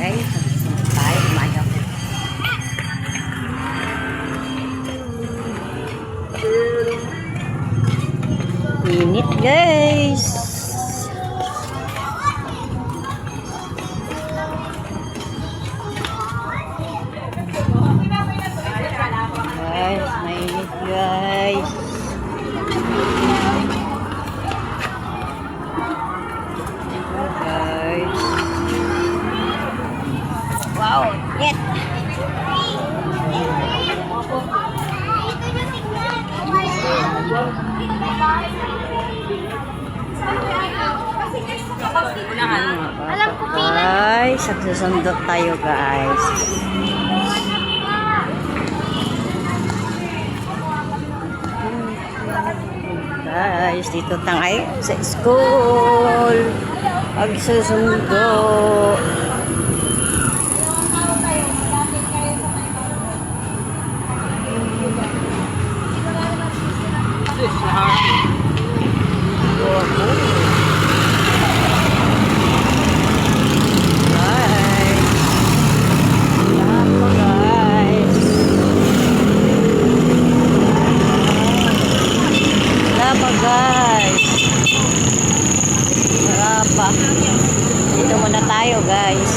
Okay, tayo kumain. Init guys. Guys, mainit guys. Guys. Wow, init. Alam ko Guys, nagsusundot tayo guys. Guys, dito tayo sa school. Pagsusundo. Guys, marapa. Dito muna tayo guys.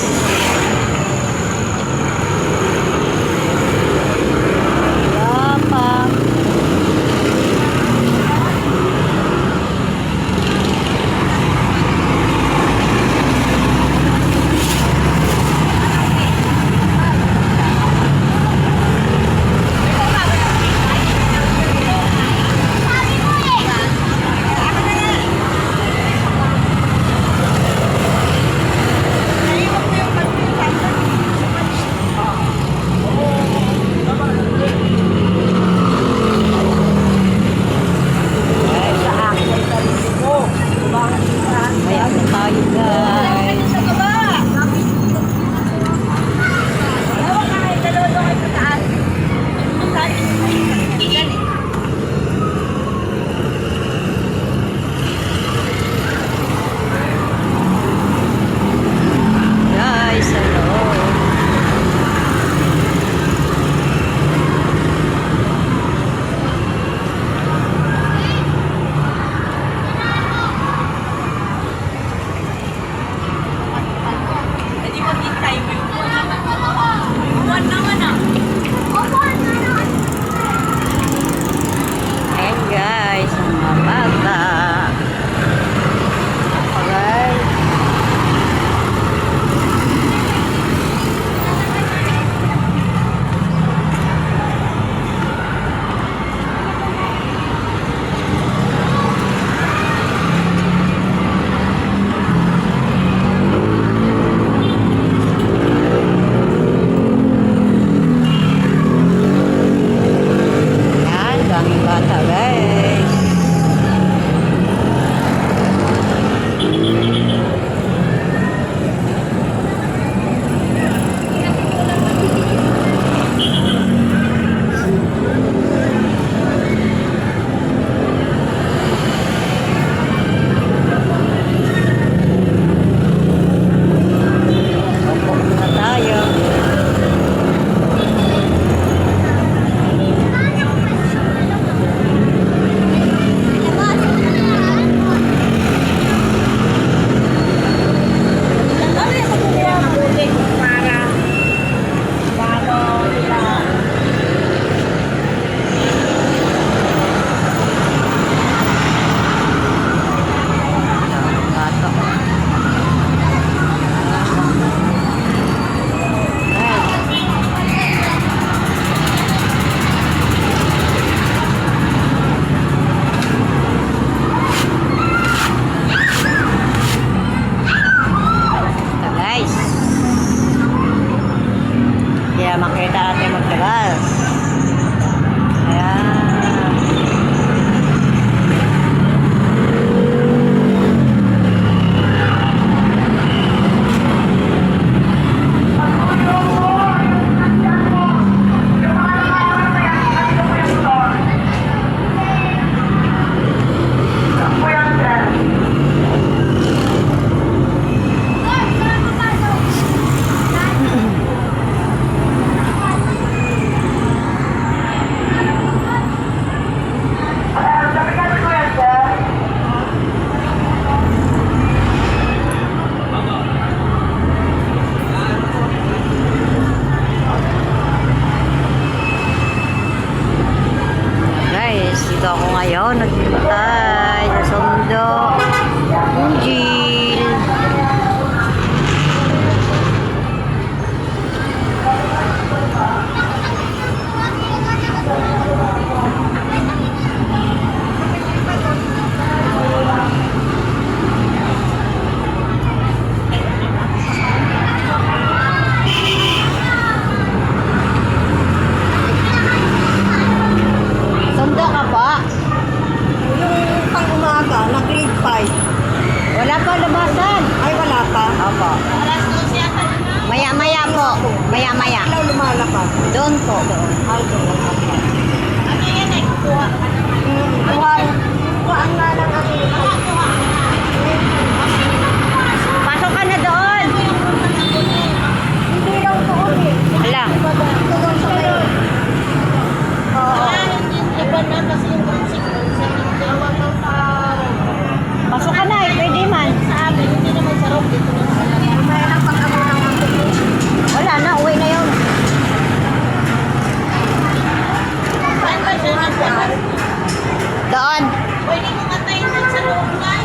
po. Maya-maya. Ilaw lumalapad. Doon po, doon. Ay, doon. Ano yan eh? Kuha. Kuha. Kuha nga lang ang Pasok ka na doon. hindi lang doon eh. Hala. Doon sa kayo. Oo. Iba na kasi yung consequence sa tawag ng tao. Pasok ka na, pwede man. Sa amin, hindi naman sa room dito na sa amin. May lang pag-amo ng mga Wala na, uwi na yun. saan ba siya nagdaan? Doon. Pwede ko katayin doon sa loob nga.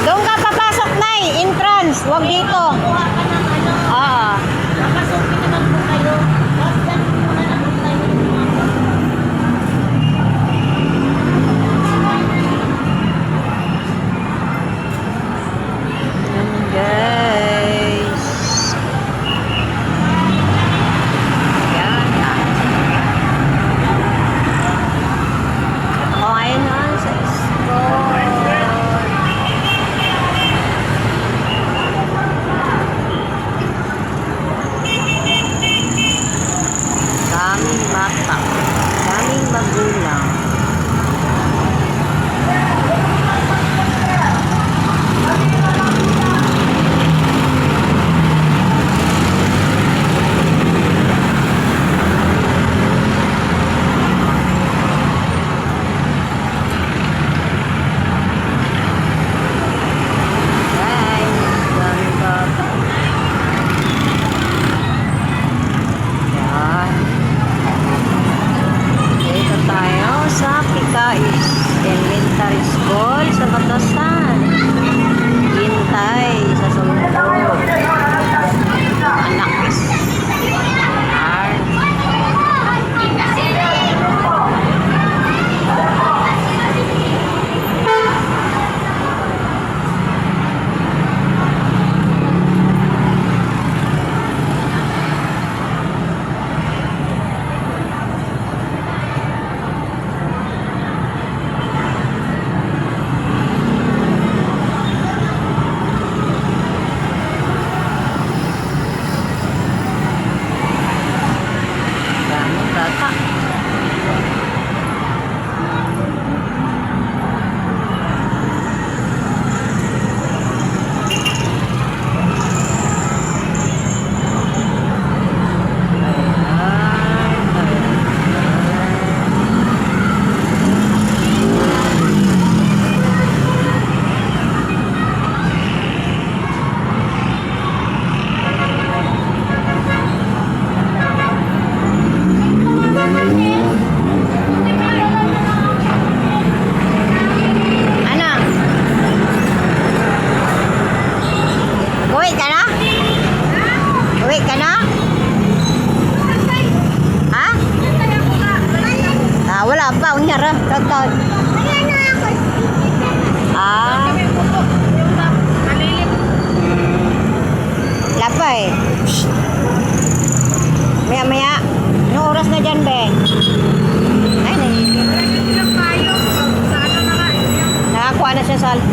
Doon ka papasok na entrance. Huwag dito. Kuha ka ng ano. Oo. Nakasukin naman po kayo. Tapos dyan muna naman tayo. Yan guys. Yan. Ako ngayon na sa school. Daming bata. Daming magulang. Guys, daming bata. Yan. Dito tayo sa Pikais Elementary School sa Batasan. Hintay sa sundo. Anak is daming bata. Ano? Uwi ka na? Uwi ka na? Ha? Ah, wala pa. Unyara. Tagtag. Ah. Lapa eh. Maya maya. Anong oras na dyan, be? Ay, nakakuha na siya sa 500.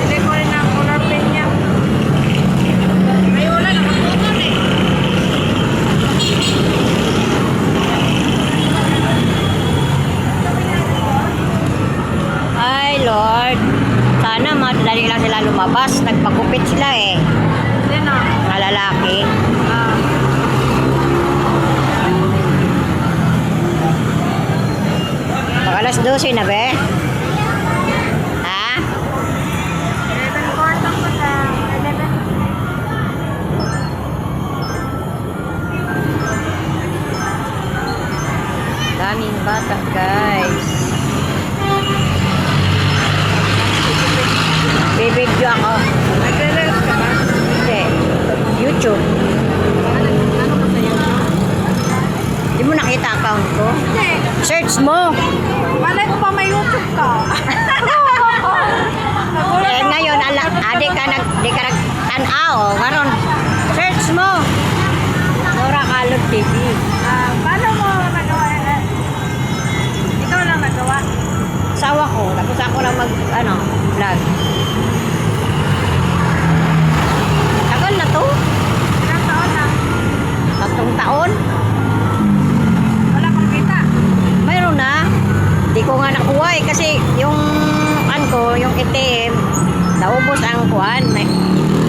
Hindi ko rin ang color pen niya. Ay, wala. Nakatunan eh. Ay, Lord. Sana madali lang sila lumabas. Nagpagupit sila eh. Then, Mga lalaki. Pag alas 12 na, be? Ha? 11 quarter pa sa 11. Daming bata, guys. Bibidyo ako. Nagre-rest ka ba? Hindi. YouTube. Ano ka sa'yo? Hindi mo nakita account ko? Hindi. Search mo. Malay ko pa may YouTube ka. Eh, ngayon, di ka nag-tanaw. Ngayon, search mo. Nora Calog TV. Paano mo nagawa yan? Ikaw lang nagawa. Sawa ko. Tapos ako lang vlog. Ako kuhan.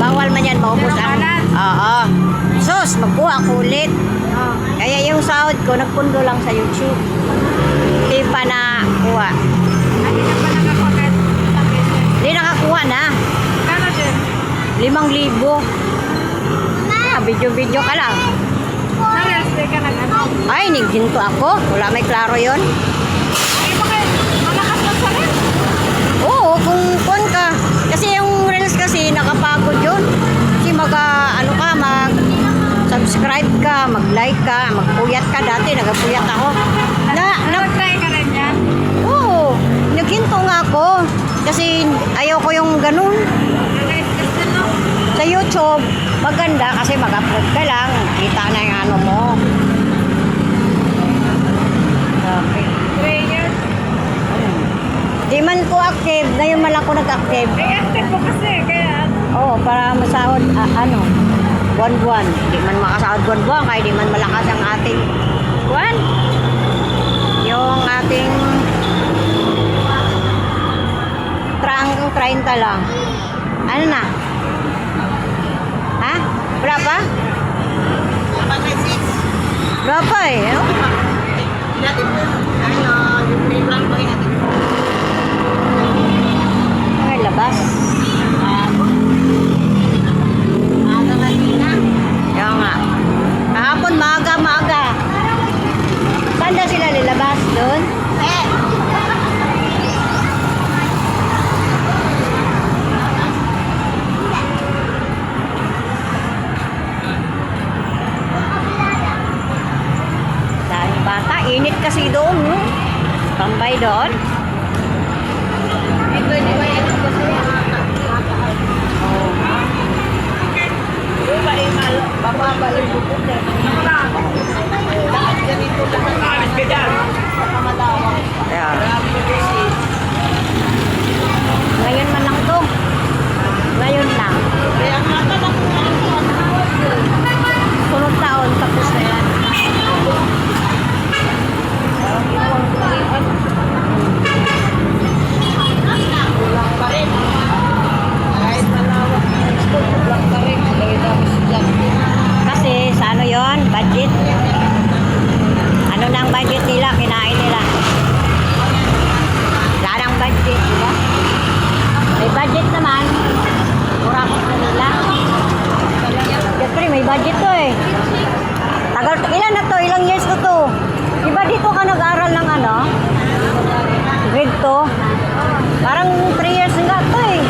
Bawal man yan maubos ang... Pinakalan. Oo. Sus, magkuha ko ulit. Oh. Kaya yung sahod ko, nagpundo lang sa YouTube. Hindi pa na kuha. Hindi na pa nakakonect sa business. Hindi nakakuha na. Kano din? 5,000. Video-video ka lang. Na-reels day ka nag-ano? Ay, nagginto ako. Wala may klaro yon. Ay, bakit? Malakas lang sa reels. Oo, kung kon ka. Kasi yung reels kasi nakapagod yun. Kasi ano ka, mag-subscribe ka, mag-like ka, magpuyat ka. Dati nagpuyat ako. Nag-try ka rin yan? Oo, naghinto nga ako. Kasi ayaw ko yung ganun. Guys, gusto no? Sa YouTube, maganda kasi mag-upload ka lang. Kita na yung ano mo. Okay. 3 years. Di man ko active. Ngayon man lang ako nag-active. Ay, active mo kasi. Kaya, Oo, para masahod, buwan-buwan. Di man makasahod buwan-buwan, kaya di man malakas ang ating, buwan. Yung ating, 30 lang. Ano na? Ha? Wala pa? Wala pa eh. Ano? Ay, labas. Kaya nga. Kahapon, maaga. Saan daw sila nilabas? Doon? Dahil bata, init kasi doon. No? Tambay doon. ito hindi ba yan ang gusto mo? Bababa yung bukod eh. Lahat ganito lahat. Kaya. Ngayon man lang to. Ngayon lang. Kaya nga na Sunod taon, tapos na yan. kulang pa rin. Kahit malawak na gusto, kulang pa rin. Dahil dami estudyante. Kasi sa ano yon budget. Ano na ang budget nila, kinain nila. Wala nang budget, di ba? May budget naman. Kurakot na nila. Siyempre, may budget to eh. Tagal, ilan na to? Ilang years to to? Di ba dito ka nag-aral ng ano? Grade 2? Parang 3 years nga to eh.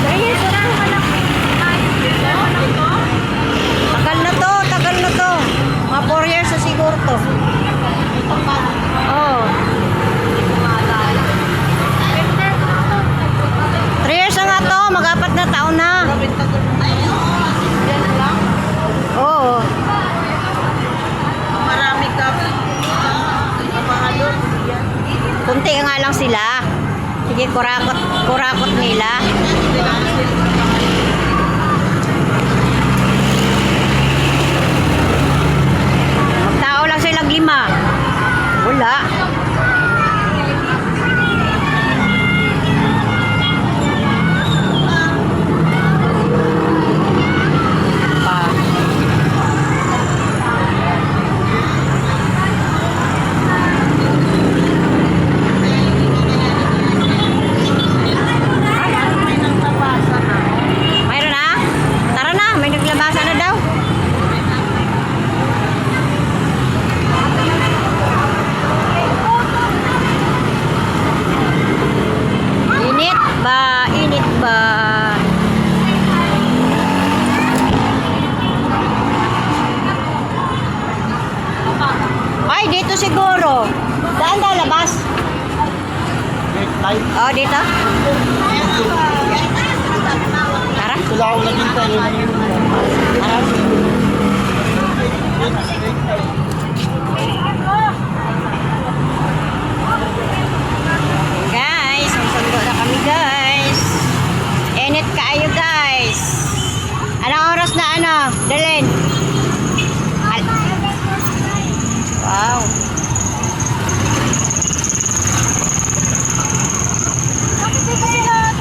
3 years na lang anak. Tagal na to. Mga 4 years na siguro to. Oh. 3 years na nga to, mag-4 na taon na. Yan lang. Oo. Marami ka. Mahalo. Yan. Kunti nga lang sila. Sige, kurakot nila. Magtao lang sila 5. Wala. Pa. Mayroon na? Tara na, may naglabasa na daw. Init ba? Init ba? Ay, dito siguro. Saan daw labas? Oh, dito? Tara. Wala akong naghintay. Guys, magsundo na kami guys. Init kayo guys. Anong oras na ano? Dalen? Wow. Bakit di kasi lahat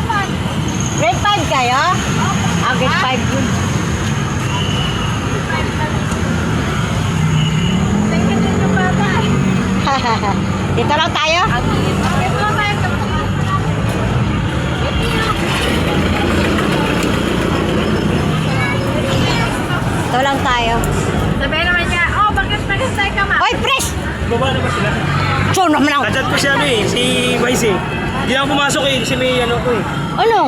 Ito lang tayo? Ito lang tayo. Ito lang tayo. Sabi naman niya, oh, bakit nag-stay ka ma? Oy, pres! Baba na ba sila? So naman ako. Kachat ko si ano eh, si Vice eh. Hindi ako pumasok eh, kasi may ano ko eh. Ano?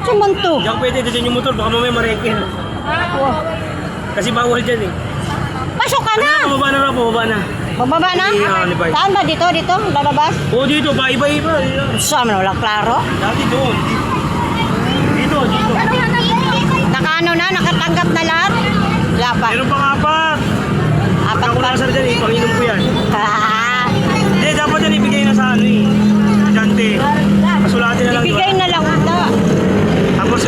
Suman to? Hindi ako pwede dyan yung motor, baka mamaya mareke. Kasi bawal dyan eh. Pasok ka na! Baba na raw, baba na. Bababa na? Ni Vice. Saan ba? Dito? Dito? Lalabas? Oo, dito, iba-iba. Saan mo wala klaro? Dati doon. Dito, dito. Nakaano na? Nakatanggap na lahat? Lapat. Meron pang apat. Apat Ako pa. nakasar dyan eh, panginom ko yan. Ah, Hindi, dapat yan ibigay na sa ano eh. Dante. Pasulatin na lang. ibigay na lang ito. Tapos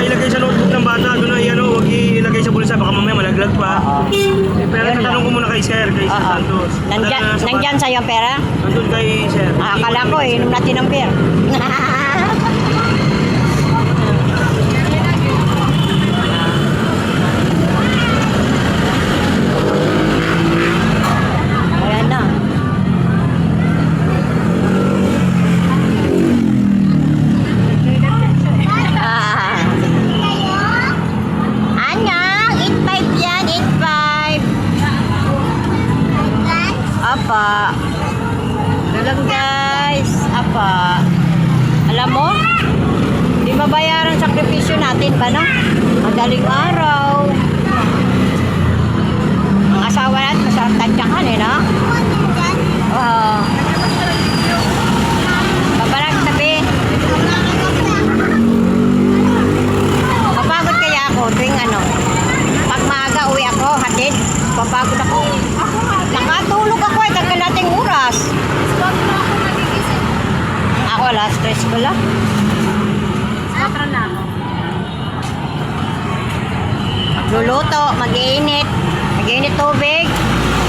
ilagay sa notebook ng bata, doon na ano, huwag ilagay sa bulsa, baka mamaya malaglag pa. Pero Yan tatanong ko muna kay Sir Santos. Nandyan sa'yo ang pera? Nandun kay Sir. Akala ko, inom natin ang beer. Ayan na. Ah. Anyang, 8.5 yan, 8.5. Apa. Ito lang guys. Apa. Alam mo, di mabayaran sakripisyo natin ba no? Madaling araw. Ang asawa natin masarap tadyakan eh no? Oo. Babarang sabi. Papagod kaya ako tuwing ano. Pag maaga uwi ako, hatid. Papagod ako. Nakatulog ako eh, kagkalating oras. Ako wala, stress ko lang. Satra na ako. Magluluto, mag-iinit. Mag-iinit tubig.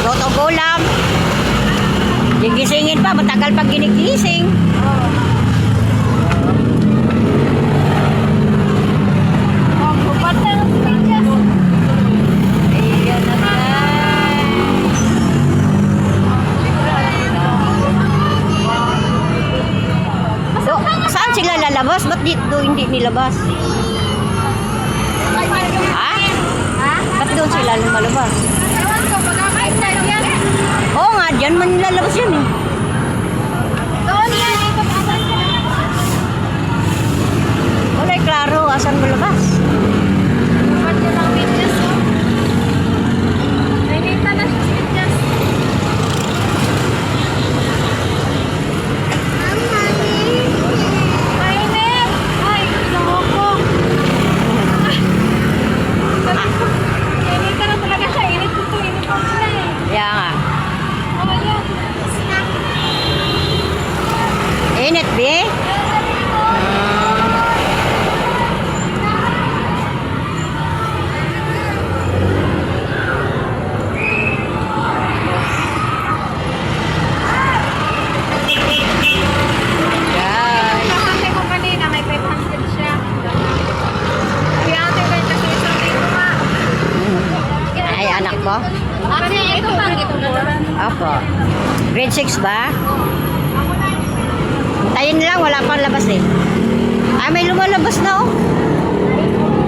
Luto gulam. Gigisingin pa, matagal pag ginigising. Oh, bupat na ng pinyas. Ayan na guys. So, saan sila lalabas? Ba't dito hindi nilabas? Ha? Ba't doon sila lumalabas? Ewan ko, magkakait na yan. Oo nga, dyan man nilalabas yan eh. Doon yan, dito asan ka. Wala'y klaro, asan mo labas? Bupat yun ang pinyas. Nainita na siya sa pinyas. Mainit! Ay, gusto ko. Nainita na talaga siya. Init ko to, init ko sila eh. Kaya nga. Oh, yan. Init, be? Guys. Kakante ko kanina, may 500 siya. Kaya ate ko yung kasi isang dito nga. Ay, anak mo? Ate, ito ba? Ito na naman. Apo. Grade 6 ba? Tayin lang, wala pang labas eh. Ay, may lumalabas na oh.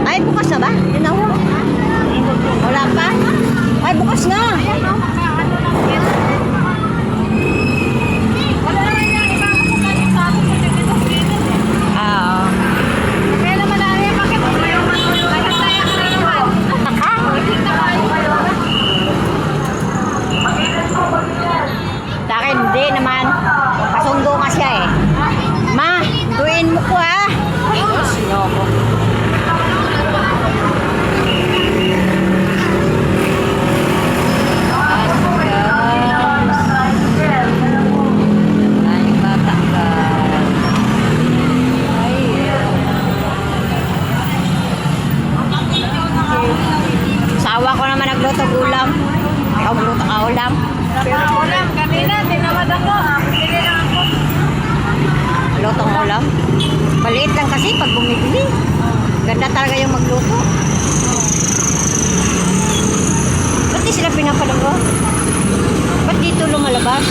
Ay, bukas na ba? Hindi na oh. Wala pa? Ay, bukas na. Ayan, no? Ano lang yan. Wala naman yan. Iba ako kung sa akin sa dito. Oo. Kaya naman na rin, bakit mo yung nagkataya ka na naman? Hindi na kayo. Sa akin, hindi naman. Kasundo nga siya eh. Ma, tuin mo ko ha. Sino ko? Ay, bata ka. Sawa ko naman nagluto ulam. Ikaw magluto ka ulam. Pero ulam, kanina, tinawad ako. Bili na ako. Lutong ulam. Maliit lang kasi pag bumibili. Ganda talaga yung magluto. Ba't di sila pinapalago? Ba't dito lumalabas?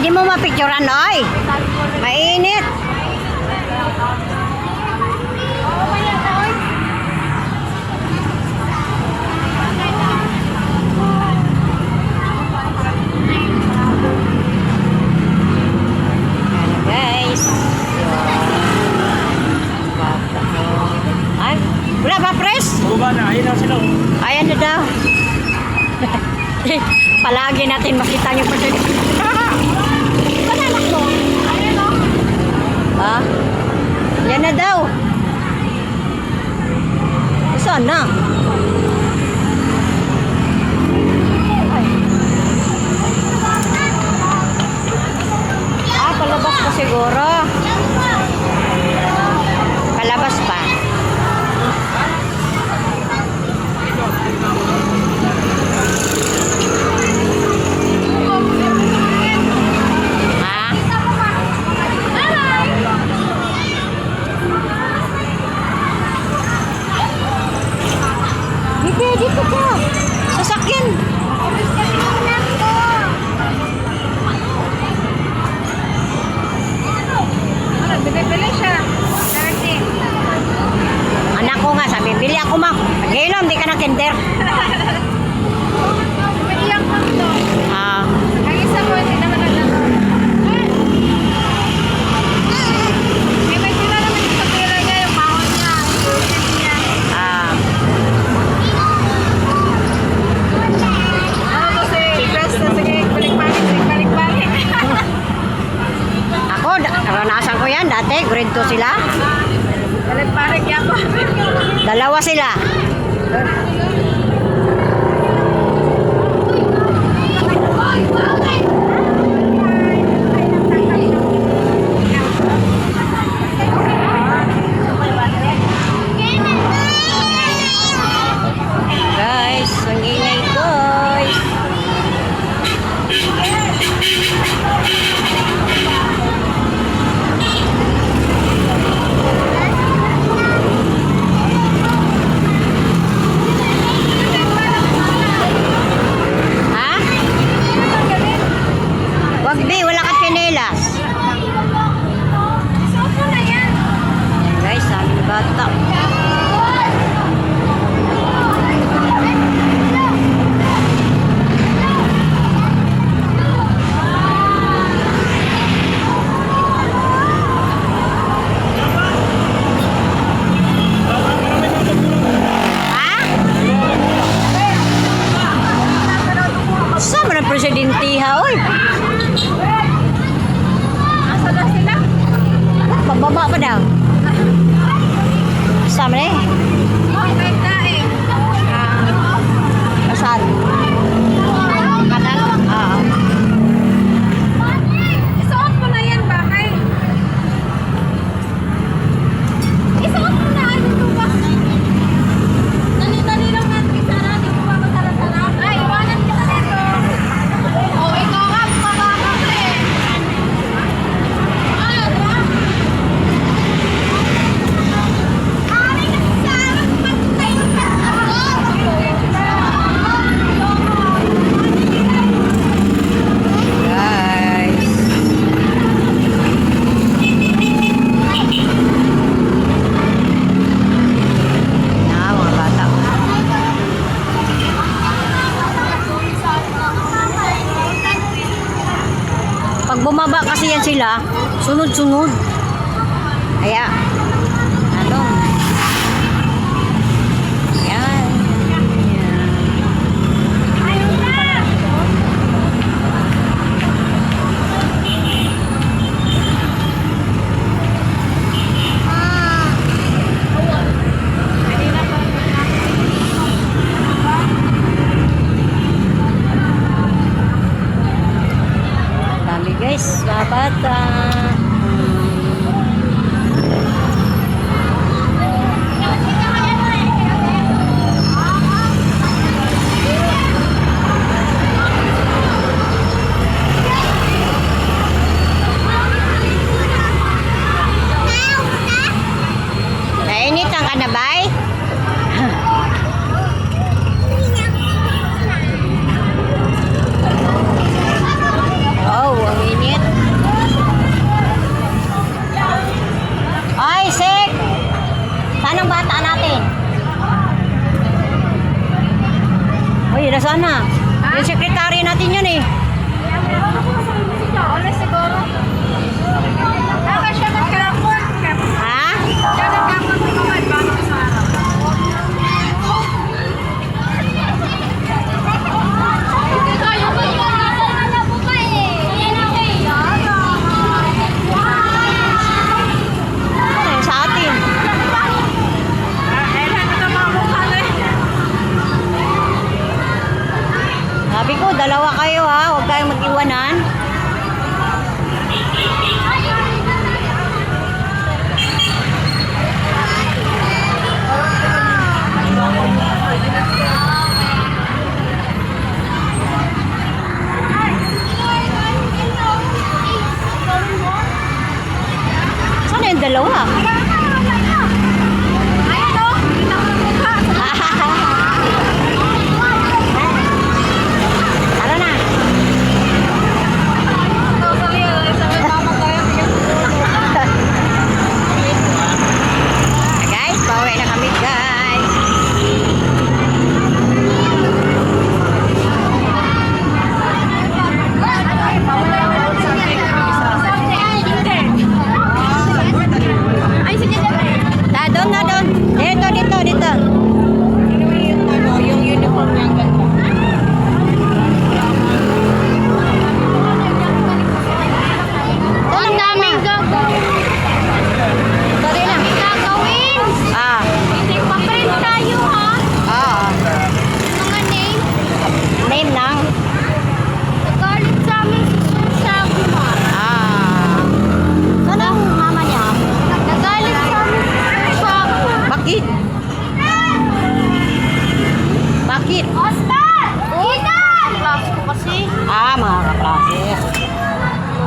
Hindi mo mapicturean, oy. Mainit. Ayan, guys. Ay, wala ba, pres? Baba na, ayun na sila. Ayan na daw. Palagi natin makita niyo pa siya. Pananak mo. Ayan o. Ha? Yan na daw. Saan na? Ay. Palabas pa siguro. Palabas pa. Ha? Dito ka. Sasakyan. Bibili siya. Anak ko nga, sabi, bili ako ma. Mag-ilom, di ka na kinder. Bibili lang ko to. Ah, Ang isa ko, hindi naman alam. May sila naman yung kapira niya, yung bahon niya, yung ulit niya. Ano to si Chris na sige, balik-balik. ako, naranasan ko yan dati, grade 2 sila. Balik-balik yan po. Dalawa sila. Guys, ang ingay guys. Ha? Wag di, wala ka tsinelas. Guys, sabi ni bata. Ha? Saan mo ng presidente ha, oy? Asa na sila? Pababa pa daw. Saan mo na eh? Kahit na eh. Saan? Kanal? Oo. Isuot mo na yan, bakay. Isuot mo na, ano ito ba? Dali-dali lang natin, Sara. Di ko ba magkarasarap? Ay, iwanan kita dito. O, ikaw nga, pabakak eh. Ano ba? Ay, Sara, patay ka. Guys. Na, mga bata. Pag bumaba kasi yan sila, sunod-sunod. Kaya, ano? Yan. Yan. Dami guys, mga bata. Nainitan ka na, bay? Oh, ang init. kaklase. Mga kaklase.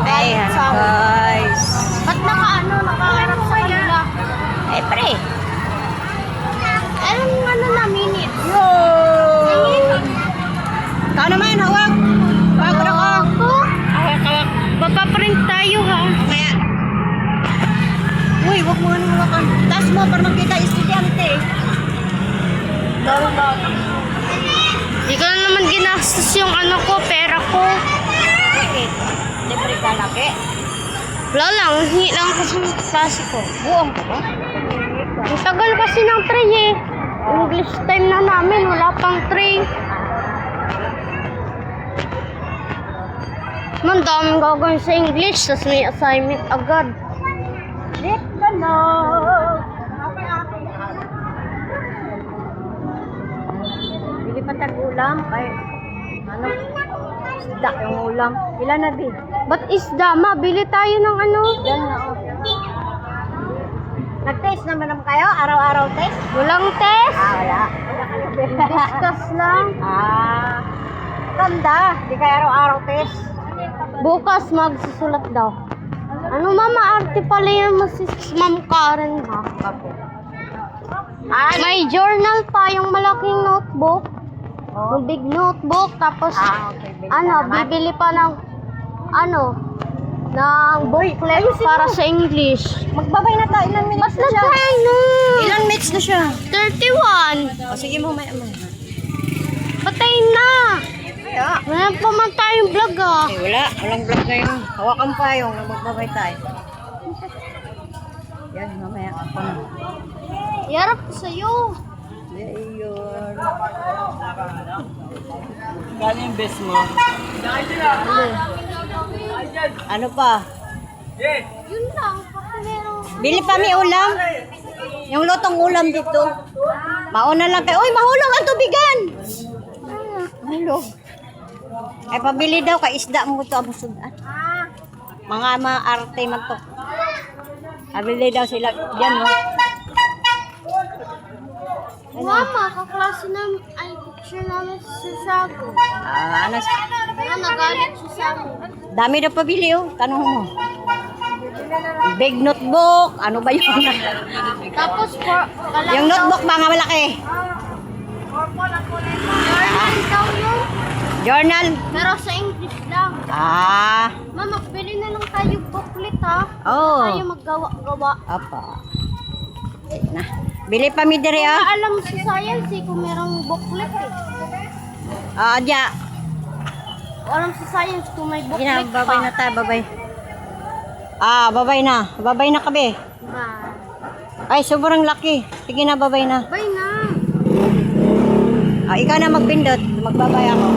Ayan, guys. Ba't nakaharap sa kanila? Eh, pre. Anong na minutes? Yun! Ikaw naman, hawak. Hawak na ko. Hawak. Papaprint tayo ha. Kaya. Uy, huwag mo nga nang hawakan. Taas mo para makita estudyante. Di ko na naman ginastos yung pera ko. Bakit? Libre ka laki. Wala lang, hingi lang ako sa klase ko. Buong ka ba? Ang tagal kasi ng tray eh. English time na namin, wala pang tray. Man, daming gagawin sa English, tapos may assignment agad. Lit ka na. Bili pa tag-ulam. Kay, isda yung ulam. Ilan na di? Ba't isda? Mabili tayo ng Yan na, oh. Nag-test naman naman kayo? Araw-araw test? Walang test. Wala. Discuss lang. Tanda. Di kayo araw-araw test. Bukas magsusulat daw. Ano mama, arte pala yan mo si Ma'am Karen ha. May journal pa, yung malaking notebook. Yung big notebook, tapos Okay. Bili ka naman. bibili pa ng ng booklet para sa English. Magbabay na tayo. Ilan minutes Ba't na siya? nagkain na? Ilan minutes na siya? 31. O sige mo, may Patay na. Kaya. Wala pa man tayong vlog ah. Wala. Walang vlog na yun. Hawakan pa yung magbabay tayo. Yan, mamaya ako na. Yarap ko sa'yo. Yun. Kano yung best mo? Ano pa? Yun lang. Kasi meron. Bili pa may ulam. Yung lutong ulam dito. Mauna lang kayo. Uy, mahulog ang tubigan! Mahulog. Ay, pabili daw ka isda mo ito ang sudan. Mga arte man to. Pabili daw sila. Yan, no? Mama, kaklase namin, ay picture namin sa Sago. Ano? Nagalit siya sa amin. Dami daw pabili, oh. Tanong mo. Big notebook. Ano ba yun? Tapos, Yung notebook ba nga malaki? journal daw yun. Journal. Pero sa English lang. Mama, bili na lang tayo booklet ha. Oh. Tayo maggawa-gawa. Apa. Na. Bili pa mi diri, ah. Alam sa science eh, kung merong booklet eh. Diya. Alam sa science kung may booklet Gina, babay na tayo, babay. Babay na. Babay na kabe. Bye. Ay, sobrang laki. Sige na, babay na. Bye na. Ikaw na magpindot. Magbabay ako.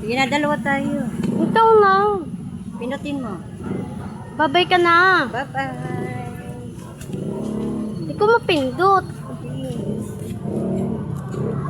Sige na, dalawa tayo. Ikaw na. Pindutin mo. Babay ka na. Bye-bye. Hindi ko mapindot.